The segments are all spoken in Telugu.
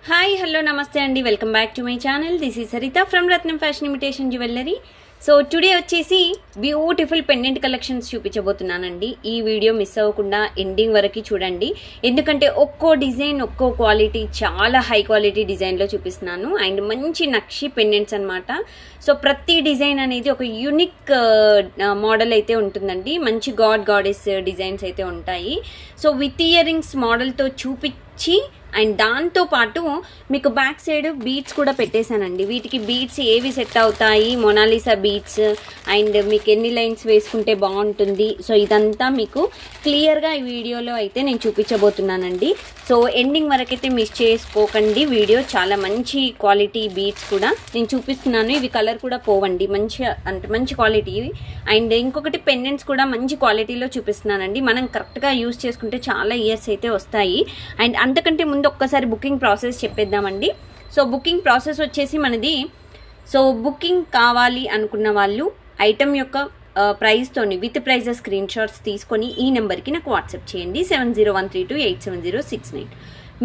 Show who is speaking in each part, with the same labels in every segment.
Speaker 1: హాయ్ హలో నమస్తే అండి, welcome back to my channel. This is Saritha from Ratnam fashion imitation jewellery. So today వచ్చేసి బ్యూటిఫుల్ పెండెంట్ కలెక్షన్స్ చూపించబోతున్నానండి. ఈ వీడియో మిస్ అవ్వకుండా ఎండింగ్ వరకు చూడండి, ఎందుకంటే ఒక్కో డిజైన్ ఒక్కో క్వాలిటీ, చాలా హై క్వాలిటీ డిజైన్లో చూపిస్తున్నాను. అండ్ మంచి నక్షి పెండెంట్స్ అనమాట. సో ప్రతి డిజైన్ అనేది ఒక యూనిక్ మోడల్ అయితే ఉంటుందండి. మంచి గాడెస్ డిజైన్స్ అయితే ఉంటాయి. సో విత్ ఇయర్ రింగ్స్ మోడల్తో చూపించి అండ్ దాంతో పాటు మీకు బ్యాక్ సైడ్ బీడ్స్ కూడా పెట్టేశానండి. వీటికి బీడ్స్ ఏవి సెట్ అవుతాయి, మొనాలిసా బీడ్స్, అండ్ మీకు ఎన్ని లైన్స్ వేసుకుంటే బాగుంటుంది. సో ఇదంతా మీకు క్లియర్గా ఈ వీడియోలో అయితే నేను చూపించబోతున్నానండి. సో ఎండింగ్ వరకైతే మిస్ చేసుకోకండి. వీడియో చాలా మంచి క్వాలిటీ బీడ్స్ కూడా నేను చూపిస్తున్నాను. ఇవి కలర్ కూడా పోవండి, మంచి క్వాలిటీ. అండ్ ఇంకొకటి పెండెంట్స్ కూడా మంచి క్వాలిటీలో చూపిస్తున్నానండి. మనం కరెక్ట్గా యూజ్ చేసుకుంటే చాలా ఇయర్స్ అయితే వస్తాయి. అండ్ అంతకంటే ముందు ఒక్కసారి బుకింగ్ ప్రాసెస్ చెప్పేద్దామండి. సో బుకింగ్ ప్రాసెస్ వచ్చేసి మనది, సో బుకింగ్ కావాలి అనుకున్న వాళ్ళు ఐటమ్ యొక్క ప్రైస్తోని విత్ ప్రైజ్ స్క్రీన్ షాట్స్ తీసుకొని ఈ నెంబర్కి నాకు వాట్సాప్ చేయండి, 7013287069.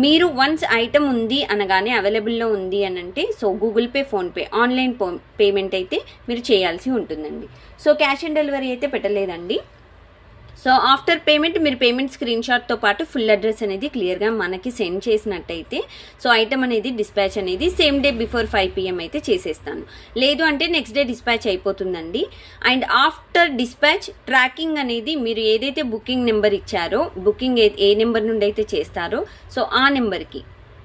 Speaker 1: మీరు వన్స్ ఐటమ్ ఉంది అనగానే అవైలబుల్లో ఉంది అని అంటే, so Google pay, PhonePe, online payment అయితే మీరు చేయాల్సి ఉంటుందండి. సో క్యాష్ ఆన్ డెలివరీ అయితే పెట్టలేదండి. సో ఆఫ్టర్ పేమెంట్ మీరు పేమెంట్ స్క్రీన్ షాట్తో పాటు ఫుల్ అడ్రస్ అనేది క్లియర్గా మనకి సెండ్ చేసినట్టయితే, సో ఐటమ్ అనేది డిస్పాచ్ అనేది సేమ్ డే బిఫోర్ 5 PM అయితే చేసేస్తాను. లేదు అంటే నెక్స్ట్ డే డిస్పాచ్ అయిపోతుందండి. అండ్ ఆఫ్టర్ డిస్పాచ్ ట్రాకింగ్ అనేది మీరు ఏదైతే బుకింగ్ నెంబర్ ఇచ్చారో, బుకింగ్ ఏ నెంబర్ నుండి అయితే చేస్తారో, సో ఆ నెంబర్కి,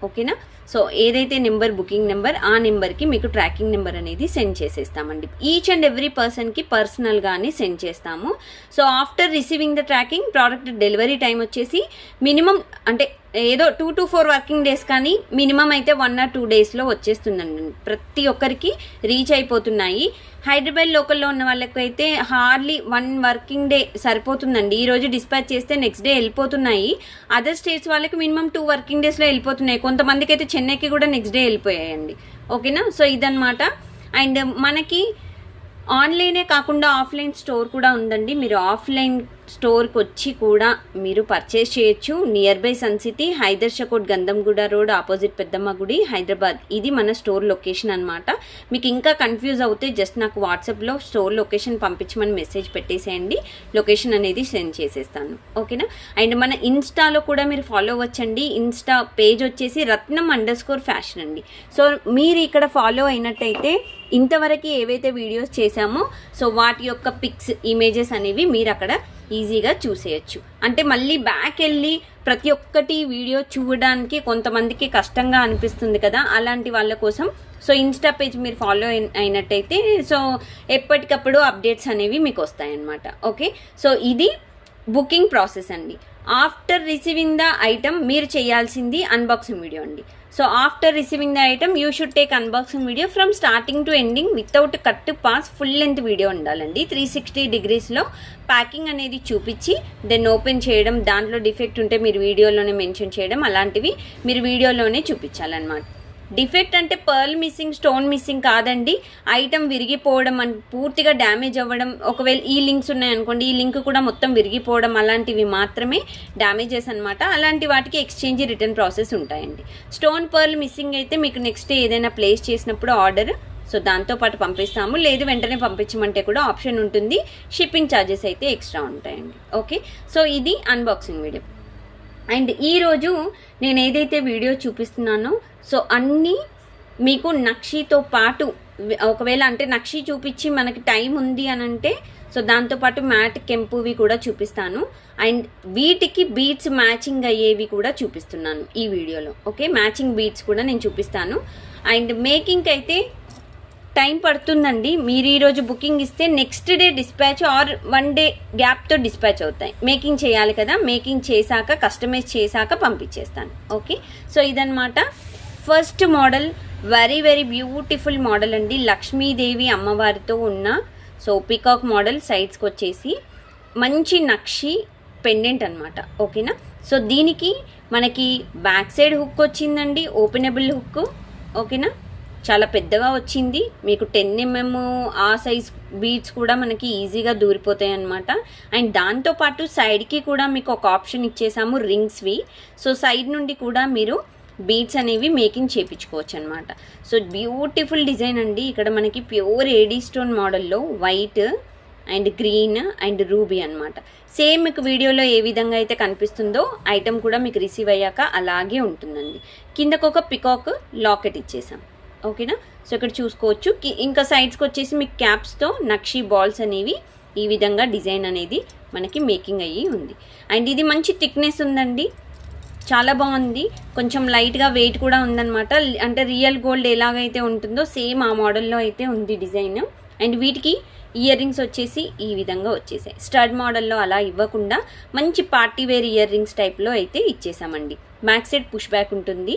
Speaker 1: ఓకేనా. సో ఏదైతే నెంబర్ బుకింగ్ నెంబర్, ఆ నెంబర్కి మీకు ట్రాకింగ్ నెంబర్ అనేది సెండ్ చేసేస్తామండి. ఈచ్ అండ్ ఎవ్రీ పర్సన్కి పర్సనల్గానే సెండ్ చేస్తాము. So after receiving the tracking, product delivery time వచ్చేసి మినిమం అంటే ఏదో 2 to 4 వర్కింగ్ డేస్, కానీ మినిమం అయితే 1 or 2 డేస్లో వచ్చేస్తుందండి. ప్రతి ఒక్కరికి రీచ్ అయిపోతున్నాయి. హైదరాబాద్ లోకల్లో ఉన్న వాళ్ళకైతే హార్డ్లీ 1 వర్కింగ్ డే సరిపోతుందండి. ఈ రోజు డిస్పాచ్ చేస్తే నెక్స్ట్ డే వెళ్ళిపోతున్నాయి. అదర్ స్టేట్స్ వాళ్ళకి మినిమం 2 వర్కింగ్ డేస్లో వెళ్ళిపోతున్నాయి. కొంతమందికి అయితే చెన్నైకి కూడా నెక్స్ట్ డే వెళ్ళిపోయాయండి, ఓకేనా. సో ఇదన్నమాట. అండ్ మనకి ఆన్లైనే కాకుండా ఆఫ్లైన్ స్టోర్ కూడా ఉందండి. మీరు ఆఫ్లైన్ స్టోర్కి వచ్చి కూడా మీరు పర్చేస్ చేయొచ్చు. Nearby Sun City, Haidershakote, Gandhamguda road, opposite Peddamma గుడి, హైదరాబాద్. ఇది మన స్టోర్ లొకేషన్ అనమాట. మీకు ఇంకా కన్ఫ్యూజ్ అవుతే జస్ట్ నాకు వాట్సాప్లో స్టోర్ లొకేషన్ పంపించమని మెసేజ్ పెట్టేసేయండి, లొకేషన్ అనేది సెండ్ చేసేస్తాను, ఓకేనా. అండ్ మన ఇన్స్టాలో కూడా మీరు ఫాలో అవ్వచ్చండి. ఇన్స్టా పేజ్ వచ్చేసి Ratnam_fashion అండి. సో మీరు ఇక్కడ ఫాలో అయినట్టయితే ఇంతవరకు ఏవైతే వీడియోస్ చేశామో, సో వాటి యొక్క పిక్స్, ఇమేజెస్ అనేవి మీరు అక్కడ ఈజీగా చూసేయచ్చు. అంటే మళ్ళీ బ్యాక్ వెళ్ళి ప్రతి ఒక్కటి వీడియో చూడడానికి కొంతమందికి కష్టంగా అనిపిస్తుంది కదా, అలాంటి వాళ్ళ కోసం సో ఇన్స్టా పేజ్ మీరు ఫాలో అయినట్టయితే సో ఎప్పటికప్పుడు అప్డేట్స్ అనేవి మీకు వస్తాయన్నమాట, ఓకే. సో ఇది బుకింగ్ ప్రాసెస్ అండి. ఆఫ్టర్ రిసీవింగ్ ద ఐటమ్ మీరు చేయాల్సింది అన్బాక్సింగ్ వీడియో అండి. So after receiving the item you should take unboxing video from starting to ending without cut pass. Full length video ఉండాలండి. 360 degreesలో ప్యాకింగ్ అనేది చూపించి దెన్ ఓపెన్ చేయడం, దాంట్లో డిఫెక్ట్ ఉంటే మీరు వీడియోలోనే మెన్షన్ చేయడం, అలాంటివి మీరు వీడియోలోనే చూపించాలన్నమాట. డిఫెక్ట్ అంటే పర్ల్ మిస్సింగ్, స్టోన్ మిస్సింగ్ కాదండి. ఐటమ్ విరిగిపోవడం, పూర్తిగా డ్యామేజ్ అవ్వడం, ఒకవేళ ఈ లింక్స్ ఉన్నాయనుకోండి, ఈ లింక్ కూడా మొత్తం విరిగిపోవడం, అలాంటివి మాత్రమే డ్యామేజెస్ అనమాట. అలాంటి వాటికి ఎక్స్చేంజ్, రిటర్న్ ప్రాసెస్ ఉంటాయండి. స్టోన్, పర్ల్ మిస్సింగ్ అయితే మీకు నెక్స్ట్ ఏదైనా ప్లేస్ చేసినప్పుడు ఆర్డర్, సో దాంతోపాటు పంపిస్తాము. లేదు వెంటనే పంపించమంటే కూడా ఆప్షన్ ఉంటుంది. షిప్పింగ్ ఛార్జెస్ అయితే ఎక్స్ట్రా ఉంటాయండి, ఓకే. సో ఇది అన్బాక్సింగ్ వీడియో. అండ్ ఈరోజు నేను ఏదైతే వీడియో చూపిస్తున్నానో, సో అన్నీ మీకు నక్షితో పాటు, ఒకవేళ అంటే నక్షి చూపించి మనకి టైం ఉంది అని అంటే, సో దాంతోపాటు మ్యాట్, కెంపువి కూడా చూపిస్తాను. అండ్ వీటికి బీడ్స్ మ్యాచింగ్ అయ్యేవి కూడా చూపిస్తున్నాను ఈ వీడియోలో, ఓకే. మ్యాచింగ్ బీడ్స్ కూడా నేను చూపిస్తాను. అండ్ మేకింగ్కి అయితే టైం పడుతుందండి. మీరు ఈరోజు బుకింగ్ ఇస్తే next day dispatch or 1 day గ్యాప్తో డిస్పాచ్ అవుతాయి. మేకింగ్ చేయాలి కదా, మేకింగ్ చేశాక, కస్టమైజ్ చేశాక పంపించేస్తాను, ఓకే. సో ఇదన్నమాట first model. Very very beautiful model అండి. లక్ష్మీదేవి అమ్మవారితో ఉన్న సో పికాక్ మోడల్, సైడ్స్కి వచ్చేసి మంచి నక్షి పెండెంట్ అనమాట, ఓకేనా. సో దీనికి మనకి బ్యాక్ సైడ్ హుక్ వచ్చిందండి, ఓపెనబుల్ హుక్, ఓకేనా. చాలా పెద్దగా వచ్చింది. మీకు 10 mm ఆ సైజ్ బీడ్స్ కూడా మనకి ఈజీగా దూరిపోతాయి అనమాట. అండ్ దాంతోపాటు సైడ్కి కూడా మీకు ఒక ఆప్షన్ ఇచ్చేసాము రింగ్స్వి. సో సైడ్ నుండి కూడా మీరు బీడ్స్ అనేవి మేకింగ్ చేయించుకోవచ్చు అనమాట. సో బ్యూటిఫుల్ డిజైన్ అండి. ఇక్కడ మనకి ప్యూర్ ఏడీ స్టోన్ మోడల్లో white and green and ruby అనమాట. సేమ్ మీకు వీడియోలో ఏ విధంగా అయితే కనిపిస్తుందో ఐటమ్ కూడా మీకు రిసీవ్ అయ్యాక అలాగే ఉంటుందండి. కిందకు ఒక పికాక్ లాకెట్ ఇచ్చేసాం. ఓకేనా. సో ఇక్కడ చూసుకోవచ్చు. ఇంకా సైడ్స్కి వచ్చేసి మీకు క్యాప్స్తో నక్షీ బాల్స్ అనేవి ఈ విధంగా డిజైన్ అనేది మనకి మేకింగ్ అయ్యి ఉంది. అండ్ ఇది మంచి థిక్నెస్ ఉందండి, చాలా బాగుంది. కొంచెం లైట్గా వెయిట్ కూడా ఉందన్నమాట. అంటే రియల్ గోల్డ్ ఎలాగైతే ఉంటుందో సేమ్ ఆ మోడల్లో అయితే ఉంది డిజైన్. అండ్ వీటికి ఇయర్ రింగ్స్ వచ్చేసి ఈ విధంగా వచ్చేసాయి. స్టడ్ మోడల్లో అలా ఇవ్వకుండా మంచి పార్టీ వేర్ ఇయర్ రింగ్స్ టైప్లో అయితే ఇచ్చేసామండి. బ్యాక్ సైడ్ పుష్ బ్యాక్ ఉంటుంది.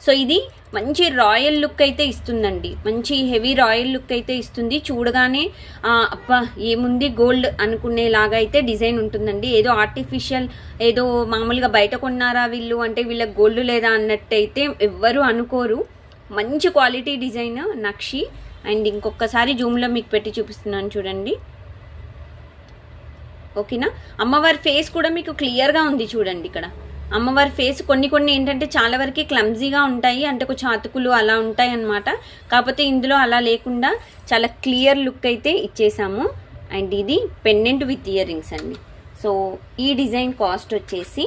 Speaker 1: సో ఇది మంచి రాయల్ లుక్ అయితే ఇస్తుందండి, మంచి హెవీ రాయల్ లుక్ అయితే ఇస్తుంది. చూడగానే అబ్బా ఏముంది గోల్డ్ అనుకునేలాగా అయితే డిజైన్ ఉంటుందండి. ఏదో ఆర్టిఫిషియల్ ఏదో మామూలుగా బయట కొన్నారా వీళ్ళు అంటే వీళ్ళకి గోల్డ్ లేదా అన్నట్టయితే ఎవ్వరూ అనుకోరు. మంచి క్వాలిటీ డిజైన్ నక్షి. అండ్ ఇంకొకసారి జూమ్లో మీకు పెట్టి చూపిస్తున్నాను చూడండి. ఓకేనా. అమ్మవారి ఫేస్ కూడా మీకు క్లియర్గా ఉంది చూడండి. ఇక్కడ అమ్మవారి ఫేస్ కొన్ని ఏంటంటే చాలా వరకు క్లమ్జీగా ఉంటాయి, అంటే కొంచెం అతుకులు అలా ఉంటాయి అన్నమాట. కాకపోతే ఇందులో అలా లేకుండా చాలా క్లియర్ లుక్ అయితే ఇచ్చేసాము. అండ్ ఇది పెండెంట్ విత్ ఇయర్ రింగ్స్ అండి. సో ఈ డిజైన్ కాస్ట్ వచ్చేసి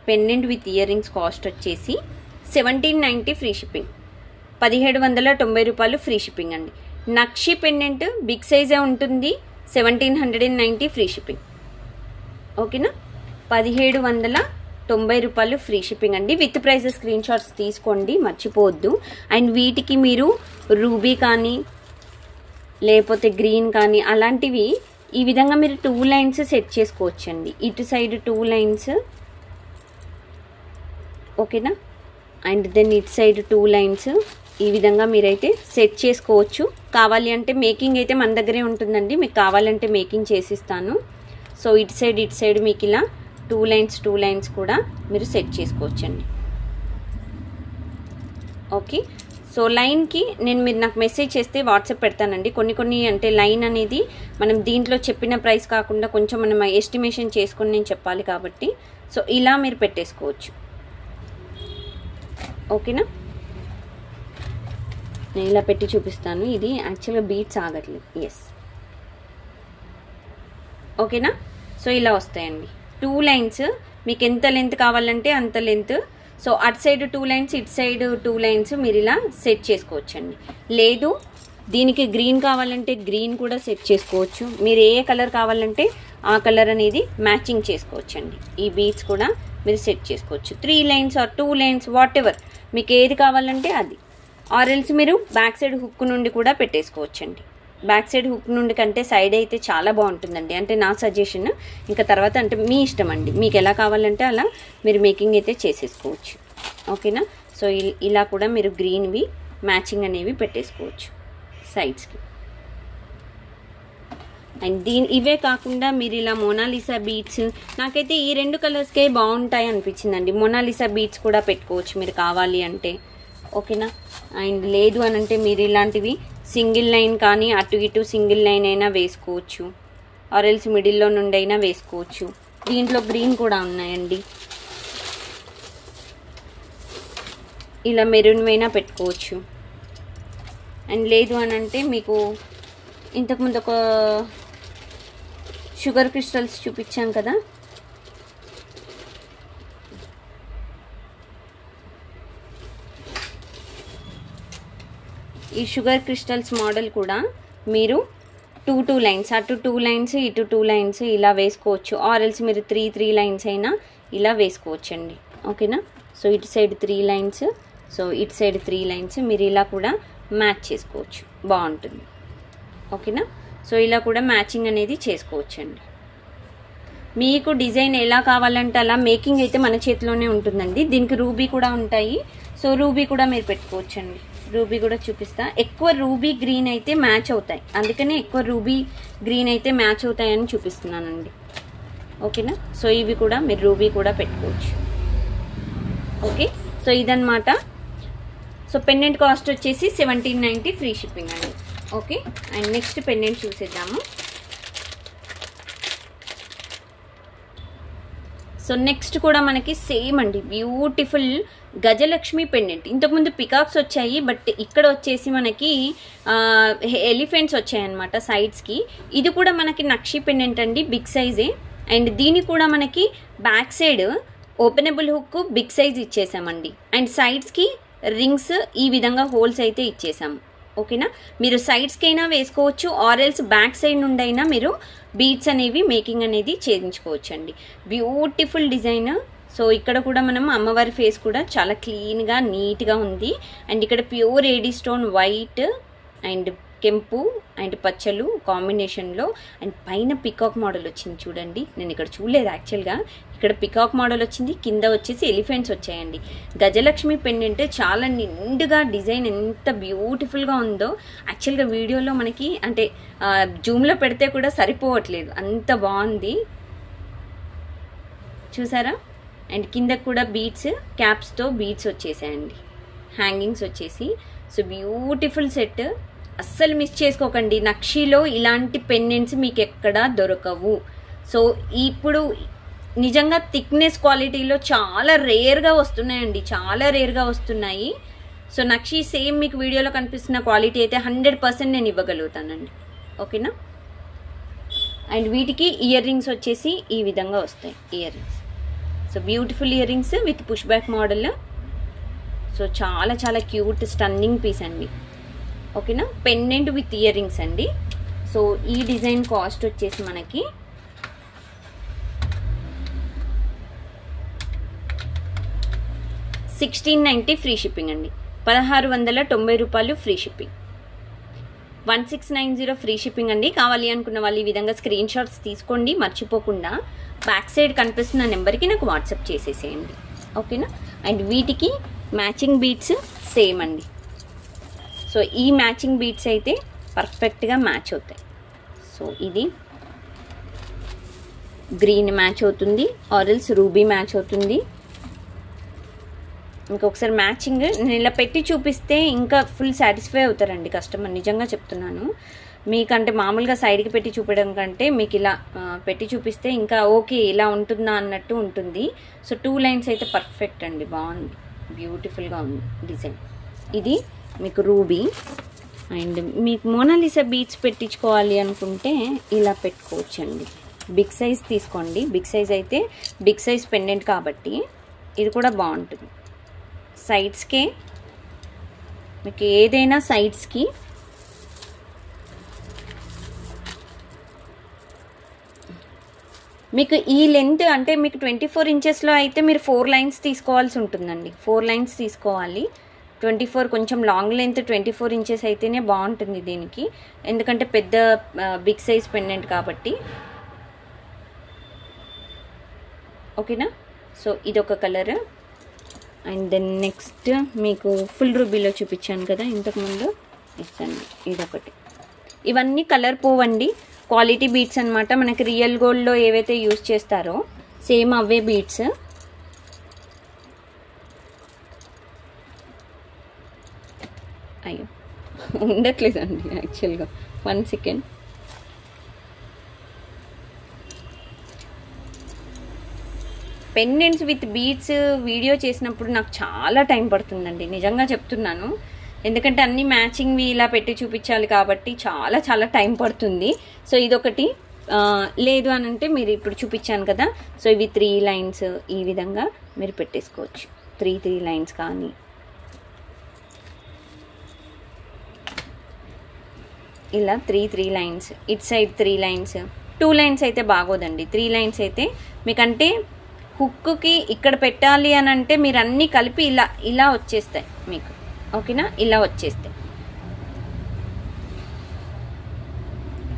Speaker 1: pendant with ear rings cost వచ్చేసి 1790 ఫ్రీ షిప్పింగ్, 1790 రూపాయలు ఫ్రీ షిప్పింగ్ అండి. నక్షి పెండెంట్ బిగ్ సైజే ఉంటుంది, 1790 ఫ్రీ షిప్పింగ్. ఓకేనా. 1790 రూపాయలు ఫ్రీ షిప్పింగ్ అండి. విత్ ప్రైజెస్ స్క్రీన్ షాట్స్ తీసుకోండి, మర్చిపోవద్దు. అండ్ వీటికి మీరు రూబీ కానీ లేకపోతే గ్రీన్ కానీ అలాంటివి ఈ విధంగా మీరు 2 లైన్స్ సెట్ చేసుకోవచ్చండి. ఇటు సైడ్ 2 లైన్స్. ఓకేనా. అండ్ దెన్ ఇటు సైడ్ 2 లైన్స్ ఈ విధంగా మీరైతే సెట్ చేసుకోవచ్చు. కావాలి అంటే మేకింగ్ అయితే మన దగ్గరే ఉంటుందండి, మీకు కావాలంటే మేకింగ్ చేసిస్తాను. సో ఇటు సైడ్ మీకు ఇలా 2 లైన్స్ కూడా మీరు సెట్ చేసుకోవచ్చండి. ఓకే. సో లైన్కి మీరు నాకు మెసేజ్ చేస్తే వాట్సాప్ పెడతానండి. కొన్ని అంటే లైన్ అనేది మనం దీంట్లో చెప్పిన ప్రైస్ కాకుండా కొంచెం మనం ఎస్టిమేషన్ చేసుకొని నేను చెప్పాలి కాబట్టి సో ఇలా మీరు పెట్టేసుకోవచ్చు. ఓకేనా. నేను ఇలా పెట్టి చూపిస్తాను. ఇది యాక్చువల్గా బీట్స్ ఆగట్లేదు. ఎస్. ఓకేనా. సో ఇలా వస్తాయండి 2 లైన్స్. మీకు ఎంత లెంత్ కావాలంటే అంత లెంత్. సో అటు సైడ్ 2 లైన్స్, ఇటు సైడ్ 2 లైన్స్ మీరు ఇలా సెట్ చేసుకోవచ్చండి. లేదు దీనికి గ్రీన్ కావాలంటే గ్రీన్ కూడా సెట్ చేసుకోవచ్చు. మీరు ఏ కలర్ కావాలంటే ఆ కలర్ అనేది మ్యాచింగ్ చేసుకోవచ్చండి. ఈ బీట్స్ కూడా మీరు సెట్ చేసుకోవచ్చు. 3 lines or 2 lines whatever మీకు ఏది కావాలంటే అది. ఆరెల్స్ మీరు బ్యాక్ సైడ్ హుక్ నుండి కూడా పెట్టేసుకోవచ్చండి. బ్యాక్ సైడ్ హుక్ నుండి కంటే సైడ్ అయితే చాలా బాగుంటుందండి, అంటే నా సజెషన్. ఇంకా తర్వాత అంటే మీ ఇష్టం అండి, మీకు ఎలా కావాలంటే అలా మీరు మేకింగ్ అయితే చేసేసుకోవచ్చు. ఓకేనా. సో ఇలా కూడా మీరు గ్రీన్వి మ్యాచింగ్ అనేవి పెట్టేసుకోవచ్చు సైడ్స్కి. అండ్ ఇవే కాకుండా మీరు ఇలా మోనాలిసా బీట్స్, నాకైతే ఈ 2 కలర్స్కే బాగుంటాయి అనిపించిందండి. మోనాలిసా బీట్స్ కూడా పెట్టుకోవచ్చు మీరు కావాలి అంటే. ఓకేనా. అండ్ లేదు అని అంటే మీరు ఇలాంటివి సింగిల్ లైన్ కానీ అటు ఇటు సింగిల్ లైన్ అయినా వేసుకోవచ్చు, ఆరెల్స్ మిడిల్లో నుండి అయినా వేసుకోవచ్చు. దీంట్లో గ్రీన్ కూడా ఉన్నాయండి. ఇలా మెరూన్ అయినా పెట్టుకోవచ్చు. అండ్ లేదు అని అంటే మీకు ఇంతకుముందు ఒక షుగర్ క్రిస్టల్స్ చూపించాం కదా, ఈ షుగర్ క్రిస్టల్స్ మోడల్ కూడా మీరు 2 లైన్స్, అటు 2 లైన్స్ ఇటు 2 లైన్స్ ఇలా వేసుకోవచ్చు. ఆరెల్స్ మీరు 3 లైన్స్ అయినా ఇలా వేసుకోవచ్చండి. ఓకేనా. సో ఇటు సైడ్ 3 లైన్స్, సో ఇటు సైడ్ 3 లైన్స్ మీరు ఇలా కూడా మ్యాచ్ చేసుకోవచ్చు, బాగుంటుంది. ఓకేనా. సో ఇలా కూడా మ్యాచింగ్ అనేది చేసుకోవచ్చండి. మీకు డిజైన్ ఎలా కావాలంటే అలా మేకింగ్ అయితే మన చేతిలోనే ఉంటుందండి. దీనికి రూబీ కూడా ఉంటాయి. సో రూబీ కూడా మీరు పెట్టుకోవచ్చండి. రూబీ కూడా చూపిస్తా. ఎక్కువ రూబీ గ్రీన్ అయితే మ్యాచ్ అవుతాయి, అందుకనే ఎక్కువ రూబీ గ్రీన్ అయితే మ్యాచ్ అవుతాయని చూపిస్తున్నానండి. ఓకేనా. సో ఇవి కూడా మీరు రూబీ కూడా పెట్టుకోవచ్చు. ఓకే. సో ఇదన్నమాట. సో పెండెంట్ కాస్ట్ వచ్చేసి 1790 ఫ్రీ షిప్పింగ్ అండి. ఓకే. అండ్ నెక్స్ట్ పెండెంట్ చూసేద్దాము. సో నెక్స్ట్ కూడా మనకి సేమ్ అండి, బ్యూటిఫుల్ గజలక్ష్మి పెండెంట్. ఇంతకుముందు పికాక్స్ వచ్చాయి, బట్ ఇక్కడ వచ్చేసి మనకి ఎలిఫెంట్స్ వచ్చాయన్నమాట సైడ్స్కి. ఇది కూడా మనకి నక్షి పెండెంట్ అండి, బిగ్ సైజే. అండ్ దీని కూడా మనకి back side openable hook big size ఇచ్చేసామండి. అండ్ సైడ్స్కి రింగ్స్ ఈ విధంగా హోల్స్ అయితే ఇచ్చేసాము. ఓకేనా, మీరు సైడ్స్కి అయినా వేసుకోవచ్చు, ఆరెల్స్ బ్యాక్ సైడ్ నుండి అయినా మీరు బీడ్స్ అనేవి మేకింగ్ అనేది చేయించుకోవచ్చు అండి. Beautiful design. సో ఇక్కడ కూడా మనం అమ్మవారి ఫేస్ కూడా చాలా క్లీన్గా నీట్గా ఉంది. అండ్ ఇక్కడ pure AD stone white and కెంపు అండ్ పచ్చలు కాంబినేషన్లో. అండ్ పైన పికాక్ మోడల్ వచ్చింది చూడండి, నేను ఇక్కడ చూడలేదు యాక్చువల్గా. ఇక్కడ పికాక్ మోడల్ వచ్చింది, కింద వచ్చేసి ఎలిఫెంట్స్ వచ్చాయండి. గజలక్ష్మి పెండెంట్ చాలా నిండుగా డిజైన్ ఎంత బ్యూటిఫుల్గా ఉందో. యాక్చువల్గా వీడియోలో మనకి అంటే జూమ్లో పెడితే కూడా సరిపోవట్లేదు, అంత బాగుంది చూసారా. అండ్ కింద కూడా బీడ్స్, క్యాప్స్తో బీడ్స్ వచ్చేసాయండి, హ్యాంగింగ్స్ వచ్చేసి. సో బ్యూటిఫుల్ సెట్, అస్సలు మిస్ చేసుకోకండి. నక్షిలో ఇలాంటి పెండెంట్స్ మీకు ఎక్కడా దొరకవు. సో ఇప్పుడు నిజంగా థిక్నెస్ క్వాలిటీలో చాలా రేర్గా వస్తున్నాయండి, చాలా రేర్గా వస్తున్నాయి. సో నక్షి సేమ్ మీకు వీడియోలో కనిపిస్తున్న క్వాలిటీ అయితే 100% నేను ఇవ్వగలుగుతానండి. ఓకేనా. అండ్ వీటికి ఇయర్ రింగ్స్ వచ్చేసి ఈ విధంగా వస్తాయి, ear rings. So beautiful ear rings with push back model. So చాలా చాలా క్యూట్ స్టన్నింగ్ పీస్ అండి. ఓకేనా, పెండెంట్ విత్ ఇయర్ రింగ్స్ అండి. సో ఈ డిజైన్ కాస్ట్ వచ్చేసి మనకి 1690 ఫ్రీ షిప్పింగ్ అండి. 1690 రూపాయలు ఫ్రీ షిప్పింగ్. 1690 ఫ్రీ షిప్పింగ్ అండి. కావాలి అనుకున్న వాళ్ళు ఈ విధంగా స్క్రీన్ షాట్స్ తీసుకోండి, మర్చిపోకుండా బ్యాక్ సైడ్ కనిపిస్తున్న నెంబర్కి నాకు వాట్సాప్ చేసేసేయండి. ఓకేనా. అండ్ వీటికి మ్యాచింగ్ బీడ్స్ సేమ్ అండి. సో ఈ మ్యాచింగ్ బీడ్స్ అయితే పర్ఫెక్ట్గా మ్యాచ్ అవుతాయి. సో ఇది గ్రీన్ మ్యాచ్ అవుతుంది, ఆరెల్స్ రూబీ మ్యాచ్ అవుతుంది. ఇంకొకసారి మ్యాచింగ్ నేను ఇలా పెట్టి చూపిస్తే ఇంకా ఫుల్ సాటిస్ఫై అవుతారండి కస్టమర్, నిజంగా చెప్తున్నాను. మీకంటే మామూలుగా సైడ్కి పెట్టి చూపించడం కంటే మీకు ఇలా పెట్టి చూపిస్తే ఇంకా ఓకే ఇలా ఉంటుందా అన్నట్టు ఉంటుంది. సో 2 లైన్స్ అయితే పర్ఫెక్ట్ అండి, బాగుంది, బ్యూటిఫుల్గా ఉంది డిజైన్. ఇది మీకు రూబీ. అండ్ మీకు మోనాలిసా బీడ్స్ పెట్టించుకోవాలి అనుకుంటే ఇలా పెట్టుకోవచ్చండి. బిగ్ సైజ్ తీసుకోండి, బిగ్ సైజ్ అయితే బిగ్ సైజ్ పెండెంట్ కాబట్టి ఇది కూడా బాగుంటుంది. సైడ్స్కే మీకు ఏదైనా సైడ్స్కి మీకు ఈ లెంత్ అంటే మీకు 24 ఇంచెస్లో అయితే మీరు 4 లైన్స్ తీసుకోవాల్సి ఉంటుందండి, 4 లైన్స్ తీసుకోవాలి. 24 కొంచెం లాంగ్ లెంత్ 24 ఇంచెస్ అయితేనే బాగుంటుంది దీనికి, ఎందుకంటే పెద్ద బిగ్ సైజ్ పెండెంట్ కాబట్టి. ఓకేనా. సో ఇదొక కలర్. అండ్ దెన్ నెక్స్ట్ మీకు ఫుల్ రూబీలో చూపించాను కదా ఇంతకుముందు, ఇస్తాను ఇదొకటి. ఇవన్నీ కలర్ పోవండి, క్వాలిటీ బీడ్స్ అనమాట. మనకి రియల్ గోల్డ్లో ఏవైతే యూజ్ చేస్తారో సేమ్ అవే బీడ్స్. అయ్యో ఉండట్లేదండి యాక్చువల్గా, 1 second. Pendants with beads video చేసినప్పుడు నాకు చాలా టైం పడుతుందండి, నిజంగా చెప్తున్నాను. ఎందుకంటే అన్ని మ్యాచింగ్వి ఇలా పెట్టి చూపించాలి కాబట్టి చాలా చాలా టైం పడుతుంది. సో ఇదొకటి లేదు అని అంటే మీరు ఇప్పుడు చూపించాను కదా, సో ఇవి 3 లైన్స్ ఈ విధంగా మీరు పెట్టేసుకోవచ్చు. 3 లైన్స్ కానీ ఇలా 3 lines, it side 3 lines. 2 lines అయితే బాగోదండి, 3 లైన్స్ అయితే మీకంటే హుక్కి ఇక్కడ పెట్టాలి అని అంటే మీరు అన్నీ కలిపి ఇలా ఇలా వచ్చేస్తాయి మీకు. ఓకేనా, ఇలా వచ్చేస్తాయి.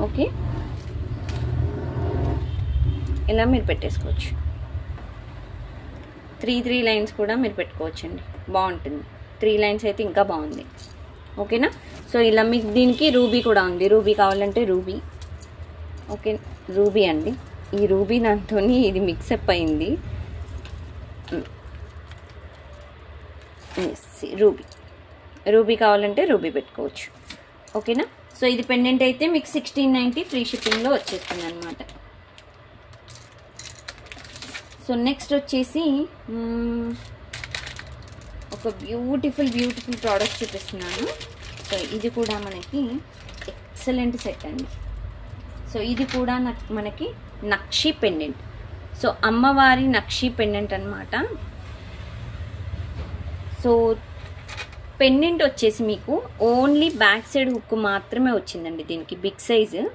Speaker 1: ఓకే, ఇలా మీరు పెట్టేసుకోవచ్చు. 3 లైన్స్ కూడా మీరు పెట్టుకోవచ్చండి, బాగుంటుంది. 3 లైన్స్ అయితే ఇంకా బాగుంది. ఓకేనా. సో ఇలా మీకు దీనికి రూబీ కూడా ఉంది, రూబీ కావాలంటే రూబీ. ఓకే, రూబీ అండి. ఈ రూబీ దాంతో ఇది మిక్సప్ అయింది. రూబీ, రూబీ కావాలంటే రూబీ పెట్టుకోవచ్చు. ఓకేనా. సో ఇది పెండెంట్ అయితే మీకు 1690 ఫ్రీ షిప్పింగ్లో వచ్చేస్తుంది అనమాట. సో సో నెక్స్ట్ వచ్చేసి ఒక బ్యూటిఫుల్ ప్రోడక్ట్ చూపిస్తున్నాను. సో ఇది కూడా మనకి ఎక్సలెంట్ సెట్ అండి. సో ఇది కూడా మనకి నక్షి పెండెంట్. సో అమ్మవారి నక్షి పెండెంట్ అన్నమాట. సో పెండెంట్ వచ్చేసి మీకు ఓన్లీ బ్యాక్ సైడ్ హుక్ మాత్రమే వచ్చిందండి. దీనికి బిగ్ సైజు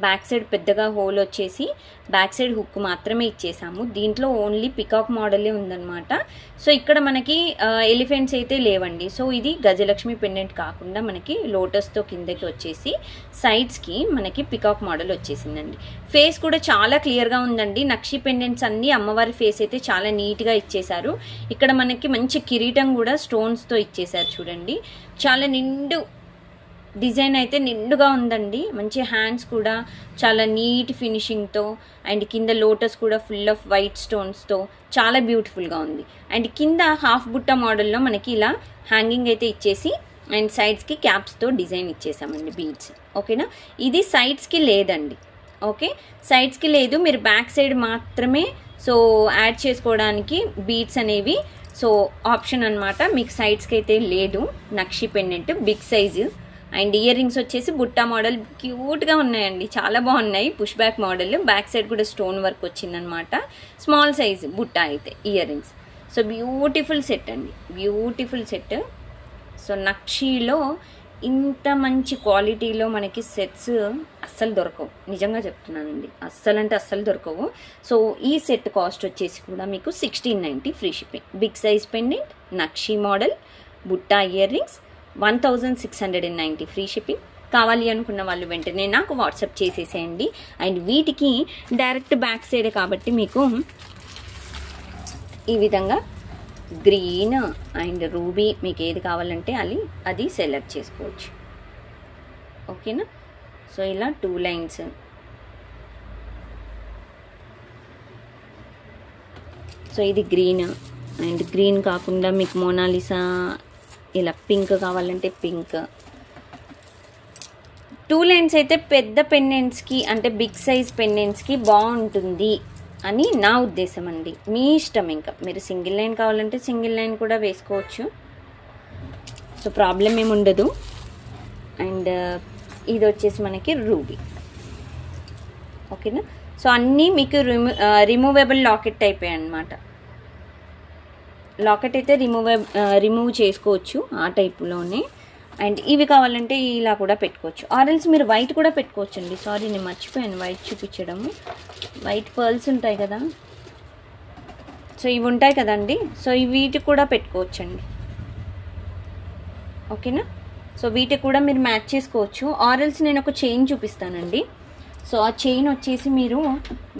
Speaker 1: బ్యాక్ సైడ్ పెద్దగా హోల్ వచ్చేసి బ్యాక్ సైడ్ హుక్ మాత్రమే ఇచ్చేసాము. దీంట్లో ఓన్లీ పికాక్ మోడలే ఉందన్నమాట. సో ఇక్కడ మనకి ఎలిఫెంట్స్ అయితే లేవండి. సో ఇది గజలక్ష్మి పెండెంట్ కాకుండా మనకి లోటస్తో కిందకి వచ్చేసి సైడ్స్కి మనకి పికాక్ మోడల్ వచ్చేసిందండి. ఫేస్ కూడా చాలా క్లియర్గా ఉందండి. నక్షి పెండెంట్స్ అన్ని అమ్మవారి ఫేస్ అయితే చాలా నీట్గా ఇచ్చేశారు. ఇక్కడ మనకి మంచి కిరీటం కూడా స్టోన్స్తో ఇచ్చేశారు చూడండి. చాలా నిండు డిజైన్ అయితే నిండుగా ఉందండి. మంచి హ్యాండ్స్ కూడా చాలా నీట్ ఫినిషింగ్తో అండ్ కింద లోటస్ కూడా ఫుల్ ఆఫ్ వైట్ స్టోన్స్తో చాలా బ్యూటిఫుల్గా ఉంది. అండ్ కింద హాఫ్ బుట్ట మోడల్లో మనకి ఇలా హ్యాంగింగ్ అయితే ఇచ్చేసి అండ్ సైడ్స్కి క్యాప్స్తో డిజైన్ ఇచ్చేసామండి బీడ్స్. ఓకేనా, ఇది సైడ్స్కి లేదండి. ఓకే, సైడ్స్కి లేదు, మీరు బ్యాక్ సైడ్ మాత్రమే సో యాడ్ చేసుకోవడానికి బీడ్స్ అనేవి సో ఆప్షన్ అనమాట. మీకు సైడ్స్కి అయితే లేదు. Nakshi pendant big size and earrings వచ్చేసి బుట్టా మోడల్ క్యూట్గా ఉన్నాయండి, చాలా బాగున్నాయి. Push back model, back side కూడా స్టోన్ వర్క్ వచ్చిందనమాట. స్మాల్ సైజ్ బుట్టా అయితే earrings. So beautiful set అండి, బ్యూటిఫుల్ సెట్. సో నక్షిలో ఇంత మంచి క్వాలిటీలో మనకి సెట్స్ అస్సలు దొరకవు, నిజంగా చెప్తున్నానండి. అస్సలు అంటే అస్సలు దొరకవు. సో ఈ సెట్ కాస్ట్ వచ్చేసి కూడా మీకు 1690 free shipping. Big size pendant, Nakshi model, బుట్టా ఇయర్ రింగ్స్ 1690 ఫ్రీ షిప్పింగ్. కావాలి అనుకున్న వాళ్ళు వెంటనే నాకు వాట్సాప్ చేసేసేయండి. అండ్ వీటికి డైరెక్ట్ బ్యాక్ సైడే కాబట్టి మీకు ఈ విధంగా గ్రీన్ అండ్ రూబీ మీకు ఏది కావాలంటే అది సెలెక్ట్ చేసుకోవచ్చు. ఓకేనా, సో ఇలా 2 లైన్స్. సో ఇది గ్రీన్ అండ్ గ్రీన్ కాకుండా మీకు మోనాలిసా ఇలా పింక్ కావాలంటే పింక్. 2 లైన్స్ అయితే పెద్ద పెండెంట్స్కి అంటే బిగ్ సైజ్ పెండెంట్స్కి బాగుంటుంది అని నా ఉద్దేశం అండి. మీ ఇష్టం, ఇంకా మీరు సింగిల్ లైన్ కావాలంటే సింగిల్ లైన్ కూడా వేసుకోవచ్చు. సో ప్రాబ్లం ఏమి ఉండదు. అండ్ ఇది వచ్చేసి మనకి రూబీ. ఓకేనా, సో అన్నీ మీకు రిమూవబుల్ లాకెట్ అయిపోయాయి అన్నమాట. లాకెట్ అయితే రిమూవ్ చేసుకోవచ్చు ఆ టైపులోనే. అండ్ ఇవి కావాలంటే ఇలా కూడా పెట్టుకోవచ్చు, ఆరెల్స్ మీరు వైట్ కూడా పెట్టుకోవచ్చు అండి. సారీ, నేను మర్చిపోయాను వైట్ చూపించడము. వైట్ పర్ల్స్ ఉంటాయి కదా, సో ఇవి ఉంటాయి కదండి. సో వీటికి కూడా పెట్టుకోవచ్చు అండి. ఓకేనా, సో వీటికి కూడా మీరు మ్యాచ్ చేసుకోవచ్చు. ఆరెల్స్ నేను ఒక చైన్ చూపిస్తానండి. సో ఆ చైన్ వచ్చేసి మీరు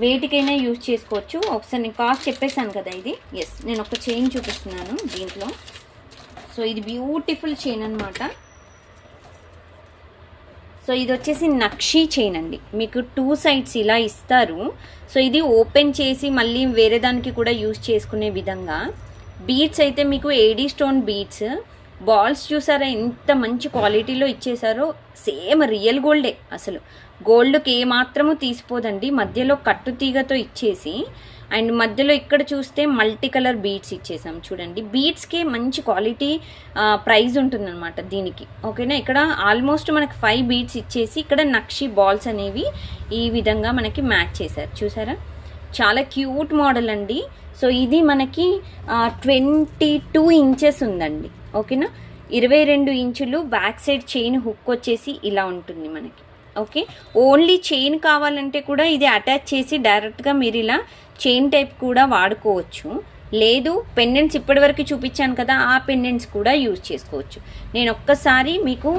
Speaker 1: వేటికైనా యూజ్ చేసుకోవచ్చు. ఒకసారి నేను కాస్ట్ చెప్పేసాను కదా ఇది. ఎస్, నేను ఒక చైన్ చూపిస్తున్నాను దీంట్లో. సో ఇది బ్యూటిఫుల్ చైన్ అనమాట. సో ఇది వచ్చేసి నక్షి చైన్ అండి. మీకు 2 సైడ్స్ ఇలా ఇస్తారు. సో ఇది ఓపెన్ చేసి మళ్ళీ వేరే దానికి కూడా యూజ్ చేసుకునే విధంగా. బీడ్స్ అయితే మీకు ఏడీ స్టోన్ బీడ్స్, బాల్స్ చూసారా ఎంత మంచి క్వాలిటీలో ఇచ్చేసారో. సేమ్ రియల్ గోల్డే, అసలు గోల్డ్కి ఏ మాత్రము తీసిపోదండి. మధ్యలో కట్టు తీగతో ఇచ్చేసి అండ్ మధ్యలో ఇక్కడ చూస్తే మల్టీ కలర్ బీడ్స్ ఇచ్చేసాం చూడండి. బీడ్స్కి మంచి క్వాలిటీ ప్రైస్ ఉంటుందన్నమాట దీనికి. ఓకేనా, ఇక్కడ ఆల్మోస్ట్ మనకి 5 బీడ్స్ ఇచ్చేసి ఇక్కడ నక్షి బాల్స్ అనేవి ఈ విధంగా మనకి మ్యాచ్ చేశారు చూసారా. చాలా క్యూట్ మోడల్ అండి. సో ఇది మనకి 22 ఇంచెస్ ఉందండి. ఓకేనా, 22 ఇంచులు. బ్యాక్ సైడ్ చైన్ హుక్ వచ్చేసి ఇలా ఉంటుంది మనకి. ఓకే, ఓన్లీ చైన్ కావాలంటే కూడా ఇది అటాచ్ చేసి డైరెక్ట్గా మీరు ఇలా చైన్ టైప్ కూడా వాడుకోవచ్చు. లేదు పెండెంట్స్ ఇప్పటివరకు చూపించాను కదా, ఆ పెండెంట్స్ కూడా యూజ్ చేసుకోవచ్చు. నేను ఒక్కసారి మీకు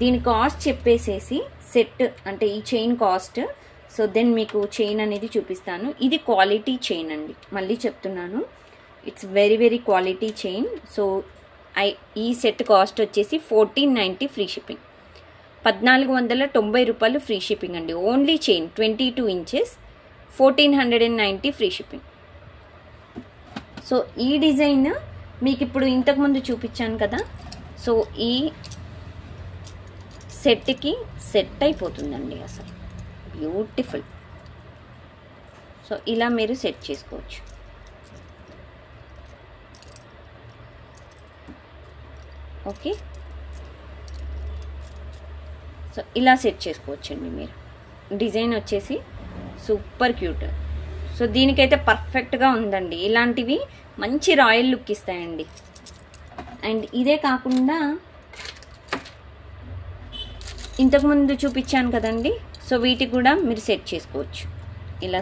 Speaker 1: దీని కాస్ట్ చెప్పేసేసి సెట్ అంటే ఈ చైన్ కాస్ట్, సో దెన్ మీకు చైన్ అనేది చూపిస్తాను. ఇది క్వాలిటీ చైన్ అండి, మళ్ళీ చెప్తున్నాను, it's very very quality chain. So ఈ సెట్ కాస్ట్ వచ్చేసి 1490 ఫ్రీ షిప్పింగ్. 1490 రూపాయలు ఫ్రీ షిప్పింగ్ అండి. Only chain 22 inches 1490 free shipping. So ఈ డిజైన్ మీకు ఇప్పుడు ఇంతకుముందు చూపించాను కదా, సో ఈ సెట్కి సెట్ అయిపోతుందండి అసలు బ్యూటిఫుల్. సో ఇలా మీరు సెట్ చేసుకోవచ్చు. ఓకే, సో ఇలా సెట్ చేసుకోవచ్చండి మీరు. డిజైన్ వచ్చేసి సూపర్ క్యూట్. సో దీనికైతే పర్ఫెక్ట్గా ఉందండి. ఇలాంటివి మంచి రాయల్ లుక్ ఇస్తాయండి. అండ్ ఇదే కాకుండా ఇంతకుముందు చూపించాను కదండి, సో వీటికి కూడా మీరు సెట్ చేసుకోవచ్చు. ఇలా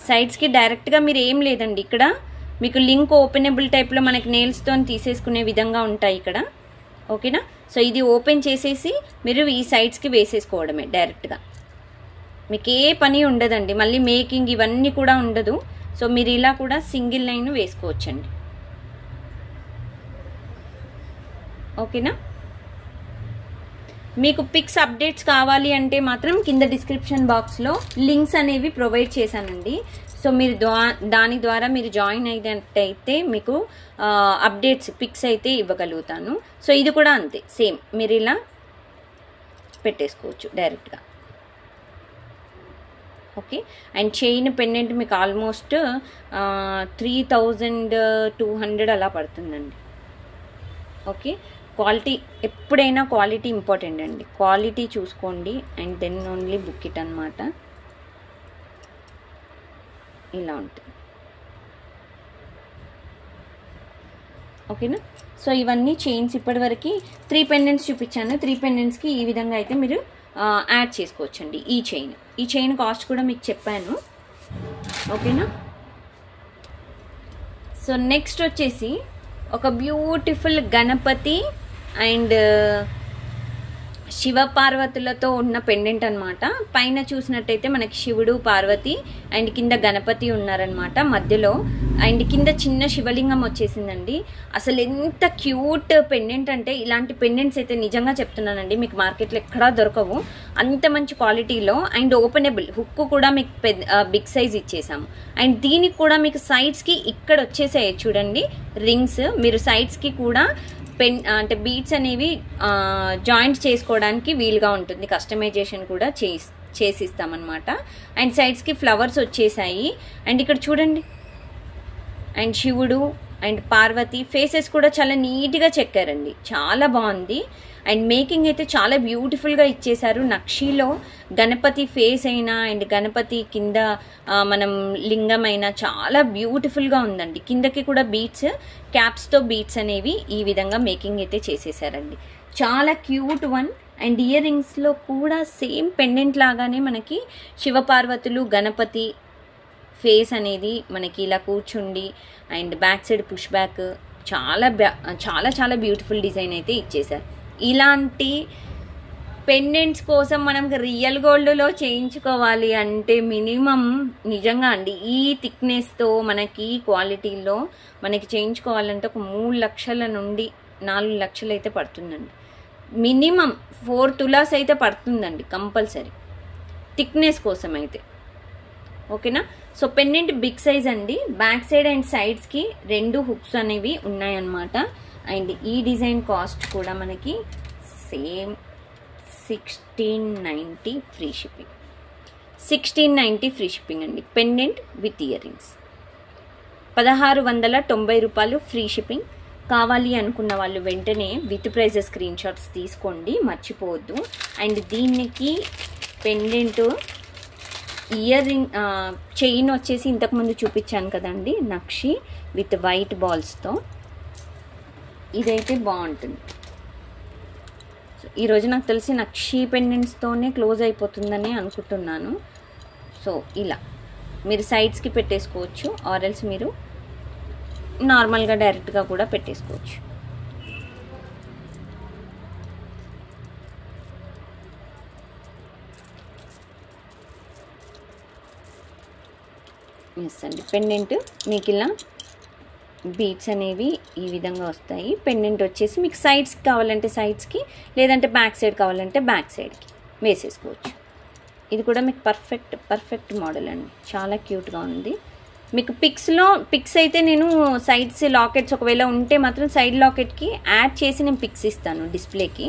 Speaker 1: సైడ్స్కి డైరెక్ట్గా మీరు ఏం లేదండి, ఇక్కడ మీకు లింక్ ఓపెనబుల్ టైప్లో మనకి నెయిల్స్తో తీసేసుకునే విధంగా ఉంటాయి ఇక్కడ. ఓకేనా, సో ఇది ఓపెన్ చేసేసి మీరు ఈ సైడ్స్కి వేసేసుకోవడమే డైరెక్ట్గా. మీకు ఏ పని ఉండదండి, మళ్ళీ మేకింగ్ ఇవన్నీ కూడా ఉండదు. సో మీరు ఇలా కూడా సింగిల్ లైన్ వేసుకోవచ్చండి. ఓకేనా, మీకు పిక్స్ అప్డేట్స్ కావాలి అంటే మాత్రం కింద డిస్క్రిప్షన్ బాక్స్లో లింక్స్ అనేవి ప్రొవైడ్ చేశానండి. సో మీరు దాని ద్వారా మీరు జాయిన్ అయినట్టయితే మీకు అప్డేట్స్ పిక్స్ అయితే ఇవ్వగలుగుతాను. సో ఇది కూడా అంతే సేమ్, మీరు ఇలా పెట్టేసుకోవచ్చు డైరెక్ట్గా. ఓకే, అండ్ చైన్ పెండెంట్ మీకు ఆల్మోస్ట్ 3200 అలా పడుతుందండి. ఓకే, క్వాలిటీ ఎప్పుడైనా క్వాలిటీ ఇంపార్టెంట్ అండి. క్వాలిటీ చూసుకోండి and then only book it అనమాట. ఇలా ఉంటుంది. ఓకేనా, సో ఇవన్నీ చైన్స్ ఇప్పటివరకు 3 పెండెంట్స్ చూపించాను. 3 పెండెంట్స్కి ఈ విధంగా అయితే మీరు యాడ్ చేసుకోవచ్చండి. ఈ చైన్ కాస్ట్ కూడా మీకు చెప్పాను. ఓకేనా, సో నెక్స్ట్ వచ్చేసి ఒక బ్యూటిఫుల్ గణపతి అండ్ శివ పార్వతులతో ఉన్న పెండెంట్ అనమాట. పైన చూసినట్టయితే మనకి శివుడు, పార్వతి అండ్ కింద గణపతి ఉన్నారనమాట మధ్యలో. అండ్ కింద చిన్న శివలింగం వచ్చేసిందండి. అసలు ఎంత క్యూట్ పెండెంట్ అంటే, ఇలాంటి పెండెంట్స్ అయితే నిజంగా చెప్తున్నానండి మీకు మార్కెట్లో ఎక్కడా దొరకవు అంత మంచి క్వాలిటీలో. అండ్ ఓపెనబుల్ హుక్ కూడా మీకు బిగ్ సైజ్ ఇచ్చేసాము. అండ్ దీనికి కూడా మీకు సైడ్స్కి ఇక్కడ వచ్చేసాయి చూడండి రింగ్స్. మీరు సైడ్స్కి కూడా అంటే బీడ్స్ అనేవి జాయింట్స్ చేసుకోవడానికి వీలుగా ఉంటుంది. కస్టమైజేషన్ కూడా చేసిస్తామన్నమాట. అండ్ సైడ్స్కి ఫ్లవర్స్ వచ్చేసాయి. అండ్ ఇక్కడ చూడండి, అండ్ శివుడు అండ్ పార్వతి ఫేసెస్ కూడా చాలా నీట్గా చెక్కారండి, చాలా బాగుంది. అండ్ మేకింగ్ అయితే చాలా బ్యూటిఫుల్గా ఇచ్చేసారు. నక్షీలో గణపతి ఫేస్ అయినా అండ్ గణపతి కింద మనం లింగం అయినా చాలా బ్యూటిఫుల్గా ఉందండి. కిందకి కూడా బీట్స్, క్యాప్స్తో బీట్స్ అనేవి ఈ విధంగా మేకింగ్ అయితే చేసేసారండి. చాలా క్యూట్ వన్. అండ్ ఇయర్ రింగ్స్లో కూడా సేమ్ పెండెంట్ లాగానే మనకి శివపార్వతులు, గణపతి ఫేస్ అనేది మనకి ఇలా కూర్చుండి and back side push back చాలా చాలా చాలా బ్యూటిఫుల్ డిజైన్ అయితే ఇచ్చేసారు. ఇలాంటి పెండెంట్స్ కోసం మనం రియల్ గోల్డ్లో చేయించుకోవాలి అంటే మినిమం నిజంగా అండి ఈ థిక్నెస్తో మనకి క్వాలిటీలో మనకి చేయించుకోవాలంటే ఒక 3 లక్షల నుండి 4 లక్షలు అయితే పడుతుందండి. మినిమం 4 తులాస్ అయితే పడుతుందండి కంపల్సరీ థిక్నెస్ కోసం అయితే. ఓకేనా, సో పెండెంట్ బిగ్ సైజ్ అండి. బ్యాక్ సైడ్ అండ్ సైడ్స్కి 2 హుక్స్ అనేవి ఉన్నాయన్నమాట. అండ్ ఈ డిజైన్ కాస్ట్ కూడా మనకి same 1690 free shipping. 1690 free shipping అండి. పెండెంట్ విత్ ఇయర్ రింగ్స్ 1690 రూపాయలు ఫ్రీ షిప్పింగ్. కావాలి అనుకున్న వాళ్ళు వెంటనే విత్ ప్రైజ్ స్క్రీన్ షాట్స్ తీసుకోండి, మర్చిపోవద్దు. అండ్ దీనికి పెండెంట్ ఇయర్ రింగ్ చైన్ వచ్చేసి ఇంతకుముందు చూపించాను కదండి నక్షి విత్ వైట్ బాల్స్తో. ఇదైతే బాగుంటుంది. సో ఈరోజు నాకు తెలిసి నక్షి పెండెంట్స్తోనే క్లోజ్ అయిపోతుందని అనుకుంటున్నాను. సో ఇలా మీరు సైడ్స్కి పెట్టేసుకోవచ్చు, ఆర్ఎల్స్ మీరు నార్మల్గా డైరెక్ట్గా కూడా పెట్టేసుకోవచ్చు. ఎస్ అండి, పెండెంట్ మీకు ఇలా బీట్స్ అనేవి ఈ విధంగా వస్తాయి. పెండెంట్ వచ్చేసి మీకు సైడ్స్కి కావాలంటే సైడ్స్కి, లేదంటే బ్యాక్ సైడ్ కావాలంటే బ్యాక్ సైడ్కి వేసేసుకోవచ్చు. ఇది కూడా మీకు పర్ఫెక్ట్ మోడల్ అండి, చాలా క్యూట్గా ఉంది. మీకు పిక్స్ అయితే నేను సైడ్స్ లాకెట్స్ ఒకవేళ ఉంటే మాత్రం సైడ్ లాకెట్కి యాడ్ చేసి నేను పిక్స్ ఇస్తాను డిస్ప్లేకి.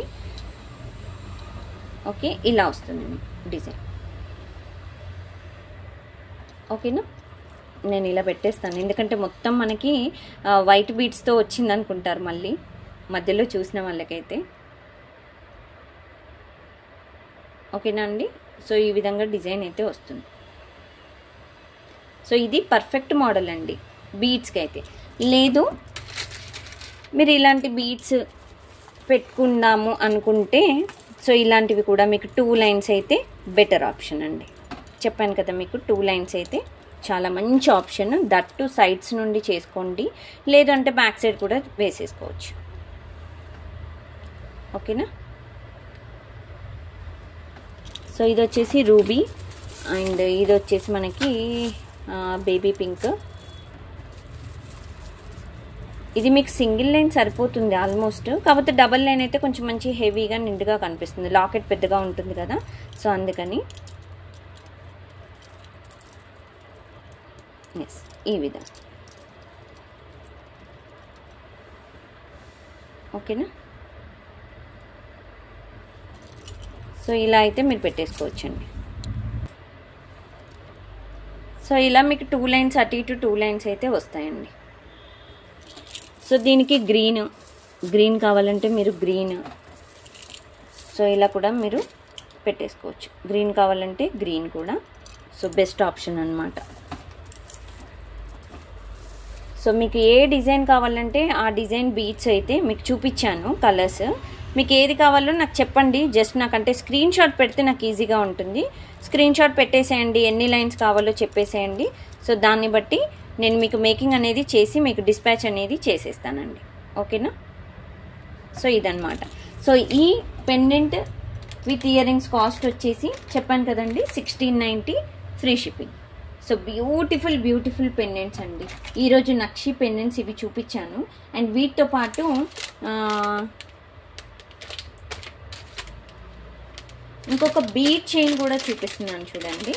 Speaker 1: ఓకే, ఇలా వస్తుంది మీకు డిజైన్. ఓకేనా, నేను ఇలా పెట్టేస్తాను, ఎందుకంటే మొత్తం మనకి వైట్ బీడ్స్తో వచ్చింది అనుకుంటారు మళ్ళీ మధ్యలో చూసిన వాళ్ళకైతే. ఓకేనా అండి. సో ఈ విధంగా డిజైన్ అయితే వస్తుంది. సో ఇది పర్ఫెక్ట్ మోడల్ అండి బీడ్స్కి అయితే. లేదు మీరు ఇలాంటి బీడ్స్ పెట్టుకుందాము అనుకుంటే సో ఇలాంటివి కూడా మీకు 2 లైన్స్ అయితే బెటర్ ఆప్షన్ అండి. చెప్పాను కదా మీకు 2 లైన్స్ అయితే చాలా మంచి ఆప్షన్. దట్ టు సైడ్స్ నుండి చేసుకోండి, లేదంటే బ్యాక్ సైడ్ కూడా వేసేసుకోవచ్చు. ఓకేనా. సో ఇది వచ్చేసి రూబీ అండ్ ఇది వచ్చేసి మనకి బేబీ పింక్. ఇది మీకు సింగిల్ లైన్ సరిపోతుంది ఆల్మోస్ట్, కాకపోతే డబల్ లైన్ అయితే కొంచెం మంచి హెవీగా నిండుగా కనిపిస్తుంది, లాకెట్ పెద్దగా ఉంటుంది కదా, సో అందుకని ఎస్ ఈ విధంగా. ఓకేనా. సో ఇలా అయితే మీరు పెట్టేసుకోవచ్చండి. సో ఇలా మీకు 2 లైన్స్ అటు ఇటు 2 లైన్స్ అయితే వస్తాయండి. సో దీనికి గ్రీన్ కావాలంటే మీరు గ్రీన్, సో ఇలా కూడా మీరు పెట్టేసుకోవచ్చు. గ్రీన్ కావాలంటే గ్రీన్ కూడా సో బెస్ట్ ఆప్షన్ అన్నమాట. సో మీకు ఏ డిజైన్ కావాలంటే ఆ డిజైన్ బీడ్స్ అయితే మీకు చూపించాను కలర్స్. మీకు ఏది కావాలో నాకు చెప్పండి, జస్ట్ నాకంటే స్క్రీన్ షాట్ పెడితే నాకు ఈజీగా ఉంటుంది. స్క్రీన్ షాట్ పెట్టేసేయండి, ఎన్ని లైన్స్ కావాలో చెప్పేసేయండి. సో దాన్ని బట్టి నేను మీకు మేకింగ్ అనేది చేసి మీకు డిస్పాచ్ అనేది చేసేస్తానండి. ఓకేనా. సో ఇదన్నమాట. సో ఈ pendant with ear rings cost వచ్చేసి చెప్పాను కదండి 1690 free shipping. So beautiful pendants అండి. ఈరోజు నక్షి పెండెంట్స్ ఇవి చూపించాను. అండ్ వీటితో పాటు ఇంకొక బీడ్ చైన్ కూడా చూపిస్తున్నాను చూడండి.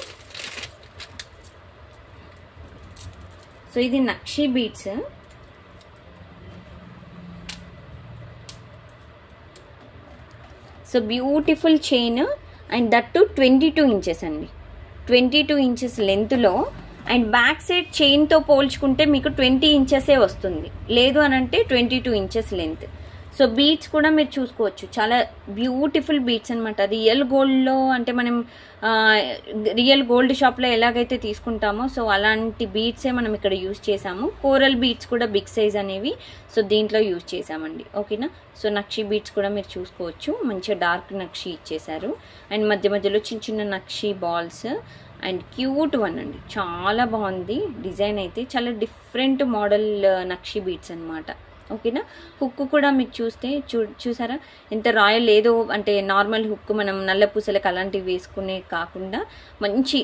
Speaker 1: సో ఇది Nakshi beads. So beautiful chain and that to 22 inches అండి. 22 ఇంచెస్ లెంత్లో అండ్ బ్యాక్ సైడ్ చైన్తో పోల్చుకుంటే మీకు 20 ఇంచెసే వస్తుంది, లేదు అని అంటే 22 ఇంచెస్ లెంత్. సో బీడ్స్ కూడా మీరు చూసుకోవచ్చు, చాలా బ్యూటిఫుల్ బీడ్స్ అనమాట. రియల్ గోల్డ్లో అంటే మనం రియల్ గోల్డ్ షాప్లో ఎలాగైతే తీసుకుంటామో సో అలాంటి బీడ్సే మనం ఇక్కడ యూజ్ చేసాము. కోరల్ బీడ్స్ కూడా బిగ్ సైజ్ అనేవి సో దీంట్లో యూజ్ చేసామండి. ఓకేనా. సో నక్షి బీడ్స్ కూడా మీరు చూసుకోవచ్చు, మంచిగా డార్క్ నక్షి ఇచ్చేసారు అండ్ మధ్య మధ్యలో చిన్న చిన్న నక్షి బాల్స్ అండ్ క్యూట్ వన్ అండి. చాలా బాగుంది డిజైన్ అయితే, చాలా డిఫరెంట్ మోడల్ నక్షి బీడ్స్ అనమాట. ఓకేనా. హుక్ కూడా మీకు చూస్తే చూసారా ఎంత రాయల్, ఏదో అంటే నార్మల్ హుక్ మనం నల్ల పూసలకు అలాంటివి వేసుకునే కాకుండా మంచి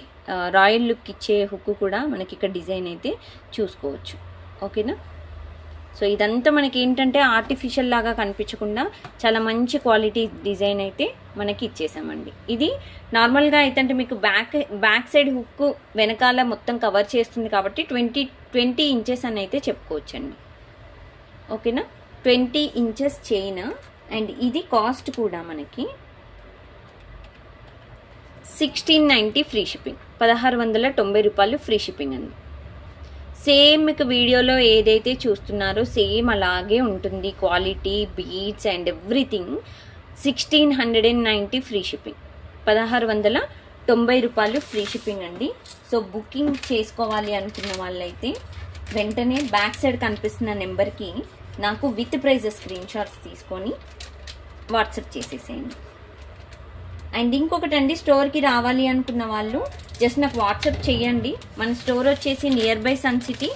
Speaker 1: రాయల్ లుక్ ఇచ్చే హుక్ కూడా మనకి ఇక్కడ డిజైన్ అయితే చూసుకోవచ్చు. ఓకేనా. సో ఇదంతా మనకి ఏంటంటే ఆర్టిఫిషియల్ లాగా కనిపించకుండా చాలా మంచి క్వాలిటీ డిజైన్ అయితే మనకి ఇచ్చేసామండి. ఇది నార్మల్గా అయితే అంటే మీకు బ్యాక్ సైడ్ హుక్ వెనకాల మొత్తం కవర్ చేస్తుంది కాబట్టి 20 ఇంచెస్ అని అయితే చెప్పుకోవచ్చండి. ఓకేనా. 20 ఇంచెస్ చైన్ అండ్ ఇది కాస్ట్ కూడా మనకి 1690 ఫ్రీ షిప్పింగ్, 1690 రూపాయలు ఫ్రీ షిప్పింగ్ అండి. సేమ్ మీకు వీడియోలో ఏదైతే చూస్తున్నారో సేమ్ అలాగే ఉంటుంది quality, beads and everything. 1690 free shipping, 1690 రూపాయలు ఫ్రీ షిప్పింగ్ అండి. సో బుకింగ్ చేసుకోవాలి అనుకున్న వాళ్ళైతే వెంటనే బ్యాక్ సైడ్ కనిపిస్తున్న నెంబర్కి నాకు విత్ ప్రైజెస్ స్క్రీన్ షాట్స్ తీసుకొని వాట్సాప్ చేసేసేయండి. అండ్ ఇంకొకటి అండి, స్టోర్కి రావాలి అనుకున్న వాళ్ళు జస్ట్ నాకు వాట్సాప్ చేయండి. మన స్టోర్ వచ్చేసి nearby Sun City,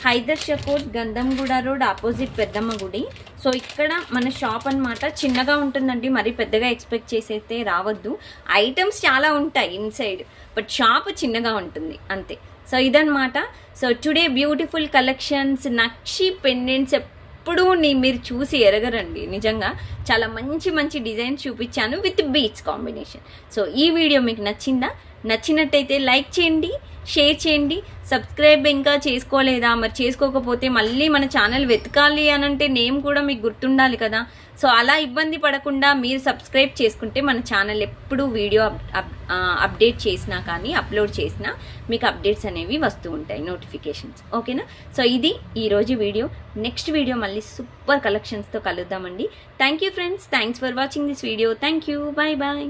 Speaker 1: Haidershakote, Gandhamguda road, opposite Peddamma గుడి. సో ఇక్కడ మన షాప్ అనమాట. చిన్నగా ఉంటుందండి, మరీ పెద్దగా ఎక్స్పెక్ట్ చేసైతే రావద్దు. ఐటమ్స్ చాలా ఉంటాయి ఇన్సైడ్, బట్ షాప్ చిన్నగా ఉంటుంది అంతే. సో ఇదన్నమాట. సో టుడే బ్యూటిఫుల్ కలెక్షన్స్, నక్షి పెండెంట్స్ ఎప్పుడూ మీరు చూసి ఎరగరండి. నిజంగా చాలా మంచి మంచి డిజైన్స్ చూపించాను విత్ బీట్స్ కాంబినేషన్. సో ఈ వీడియో మీకు నచ్చిందా? నచ్చినట్టయితే లైక్ చేయండి, షేర్ చేయండి. సబ్స్క్రైబ్ ఇంకా చేసుకోలేదా, మరి చేసుకోకపోతే మళ్ళీ మన ఛానల్ వెతకాలి అని అంటే నేమ్ కూడా మీకు గుర్తుండాలి కదా. సో అలా ఇబ్బంది పడకుండా మీరు సబ్స్క్రైబ్ చేసుకుంటే మన ఛానల్ ఎప్పుడు వీడియో అప్డేట్ చేసినా కానీ అప్లోడ్ చేసినా మీకు అప్డేట్స్ అనేవి వస్తూ ఉంటాయి, నోటిఫికేషన్స్. ఓకేనా? సో ఇది ఈరోజు వీడియో. నెక్స్ట్ వీడియో మళ్ళీ సూపర్ కలెక్షన్స్తో కలుద్దామండి. Thank you friends, thanks for watching this video. Thank you, bye bye.